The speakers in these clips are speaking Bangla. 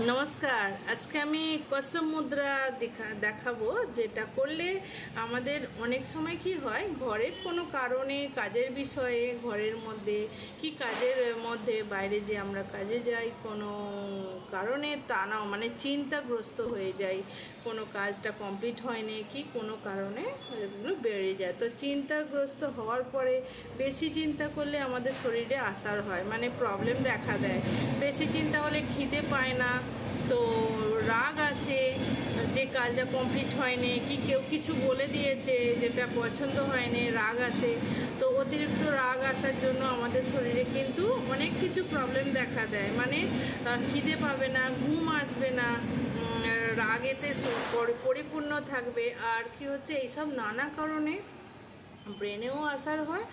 নমস্কার। আজকে আমি কসম মুদ্রা দেখাবো, যেটা করলে আমাদের অনেক সময় কি হয়, ঘরের কোনো কারণে, কাজের বিষয়ে, ঘরের মধ্যে কি কাজের মধ্যে বাইরে যে আমরা কাজে যাই, কোনো কারণে তানাও মানে চিন্তাগ্রস্ত হয়ে যাই, কোনো কাজটা কমপ্লিট হয়নি কি কোনো কারণে এগুলো বেড়ে যায়। তো চিন্তাগ্রস্ত হওয়ার পরে বেশি চিন্তা করলে আমাদের শরীরে আসার হয়, মানে প্রবলেম দেখা দেয়। বেশি চিন্তা হলে খিদে পায় না, তো রাগ আসে যে কাজটা কমপ্লিট হয়নি কি কেউ কিছু বলে দিয়েছে যেটা পছন্দ হয়নি, রাগ আসে। তো অতিরিক্ত রাগ আসার জন্য আমাদের শরীরে কিন্তু অনেক কিছু প্রবলেম দেখা দেয়, মানে খিদে পাবে না, ঘুম আসবে না, রাগেতে পরিপূর্ণ থাকবে। আর কি হচ্ছে, এইসব নানা কারণে ব্রেনেও আসার হয়,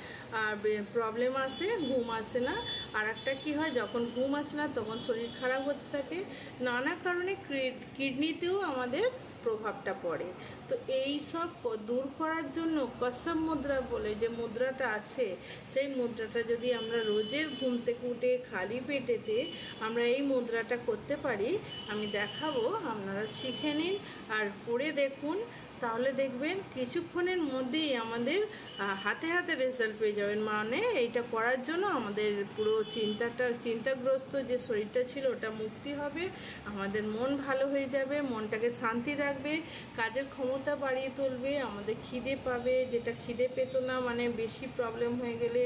আর প্রবলেম আসে, ঘুম আসে না। আর একটা কী হয়, যখন ঘুম আসে না তখন শরীর খারাপ হতে থাকে, নানা কারণে কিডনিতেও আমাদের প্রভাবটা পড়ে। তো এই সব দূর করার জন্য কসম মুদ্রা বলে যে মুদ্রাটা আছে, সেই মুদ্রাটা যদি আমরা রোজের ঘুম থেকে উঠে খালি পেটেতে আমরা এই মুদ্রাটা করতে পারি, আমি দেখাবো, আপনারা শিখে নিন আর করে দেখুন। তাহলে দেখবেন কিছুক্ষণের মধ্যেই আমাদের হাতে হাতে রেজাল্ট পেয়ে যাবেন। মানে এইটা করার জন্য আমাদের পুরো চিন্তাগ্রস্ত যে শরীরটা ছিল ওটা মুক্তি হবে, আমাদের মন ভালো হয়ে যাবে, মনটাকে শান্তি রাখবে, কাজের ক্ষমতা বাড়িয়ে তুলবে, আমাদের খিদে পাবে, যেটা খিদে পেত না, মানে বেশি প্রবলেম হয়ে গেলে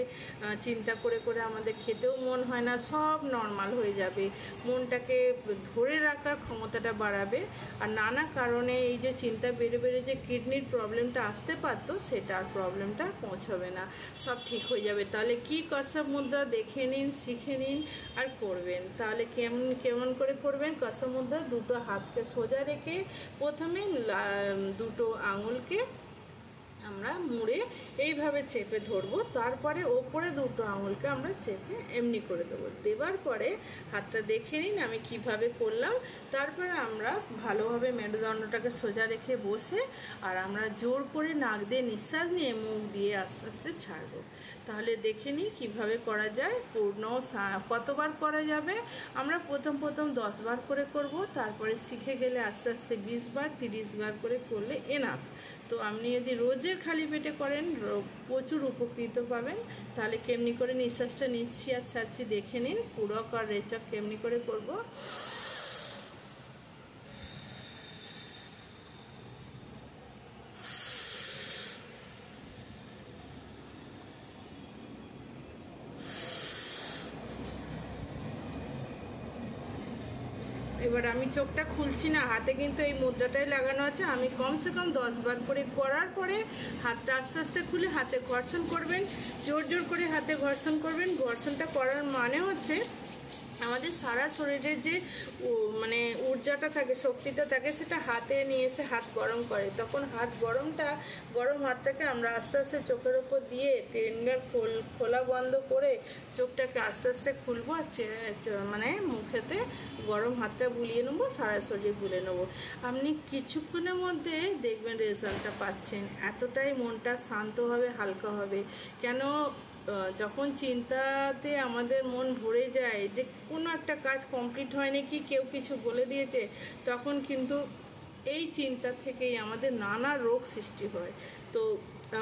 চিন্তা করে করে আমাদের খেতেও মন হয় না, সব নর্মাল হয়ে যাবে, মনটাকে ধরে রাখার ক্ষমতাটা বাড়াবে। আর নানা কারণে এই যে চিন্তা বেড়ে বেড়ে যে কিডনির প্রবলেমটা আসতে পারতো, সেটা আর প্রবলেমটা পৌঁছবে না, সব ঠিক হয়ে যাবে। তাহলে কি কসম মুদ্রা দেখে নিন, শিখে নিন আর করবেন। তাহলে কেমন করে করবেন? কসম মুদ্রা দুটো হাতকে সোজা রেখে প্রথমে দুটো আঙুলকে আমরা মুড়ে এইভাবে চেপে ধরবো, তারপরে ওপরে দুটো আঙুলকে আমরা চেপে এমনি করে দেবো। দেবার পরে হাতটা দেখে নিন আমি কিভাবে করলাম। তারপরে আমরা ভালোভাবে মেরুদণ্ডটাকে সোজা রেখে বসে আর আমরা জোর করে নাক দিয়ে নিঃশ্বাস নিয়ে মুখ দিয়ে আস্তে আস্তে ছাড়বো। তাহলে দেখে নিই কীভাবে করা যায়, পূর্ণ কতবার করা যাবে। আমরা প্রথম 10 বার করে করব, তারপরে শিখে গেলে আস্তে আস্তে 20 বার 30 বার করে করলে এনাফ। তো আপনি যদি রোজের খালি পেটে করেন প্রচুর উপকৃত পাবেন। তাহলে কেমনি করে নিঃশ্বাসটা নিচ্ছি আর ছাড়ছি দেখে নিন, পূরক আর রেচক কেমনি করে করব। এবার আমি চোখটা খুলছি না, হাতে কিন্তু এই মুদ্রাটাই লাগানো আছে। আমি কমসে কম 10 বার করে করার পরে হাতটা আস্তে আস্তে খুলে হাতে ঘর্ষণ করবেন, জোর জোর করে হাতে ঘর্ষণ করবেন। ঘর্ষণটা করার মানে হচ্ছে আমাদের সারা শরীরের যে মানে ঊর্জাটা থাকে, শক্তিটা থাকে, সেটা হাতে নিয়ে এসে হাত গরম করে। তখন গরম হাতটাকে আমরা আস্তে আস্তে চোখের উপর দিয়ে 3 বার খোলা বন্ধ করে চোখটাকে আস্তে আস্তে খুলবো, মানে মুখেতে গরম হাতটা বুলিয়ে নেবো, সারা শরীর বুলিয়ে নেবো। আপনি কিছুক্ষণের মধ্যে দেখবেন রেজাল্টটা পাচ্ছেন, এতটাই মনটা শান্ত হবে, হালকা হবে। কেন, যখন চিন্তাতে আমাদের মন ভরে যায় যে কোনো একটা কাজ কমপ্লিট হয়নি কি কেউ কিছু বলে দিয়েছে, তখন কিন্তু এই চিন্তা থেকেই আমাদের নানা রোগ সৃষ্টি হয়। তো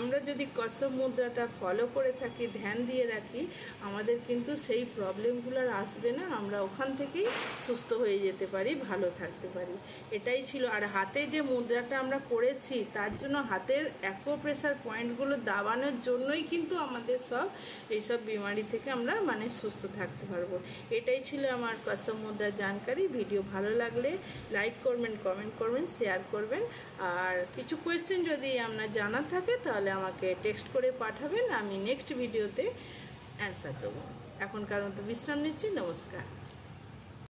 আমরা যদি কসম মুদ্রাটা ফলো করে থাকি, ধ্যান দিয়ে রাখি, আমাদের কিন্তু সেই প্রবলেমগুলো আর আসবে না, আমরা ওখান থেকেই সুস্থ হয়ে যেতে পারি, ভালো থাকতে পারি। এটাই ছিল। আর হাতে যে মুদ্রাটা আমরা করেছি, তার জন্য হাতের অ্যাকুপ্রেশার পয়েন্টগুলো দাবানোর জন্যই কিন্তু আমাদের এইসব বিমারি থেকে আমরা মানে সুস্থ থাকতে পারবো। এটাই ছিল আমার কসম মুদ্রার জানকারি। ভিডিও ভালো লাগলে লাইক করবেন, কমেন্ট করবেন, শেয়ার করবেন। আর কিছু কোয়েশ্চেন যদি আপনার জানা থাকে তাহলে আমাকে টেক্সট করে পাঠাবেন, আমি নেক্সট ভিডিওতে অ্যান্সার দেবো। এখনকার মতো বিশ্রাম নিচ্ছি। নমস্কার।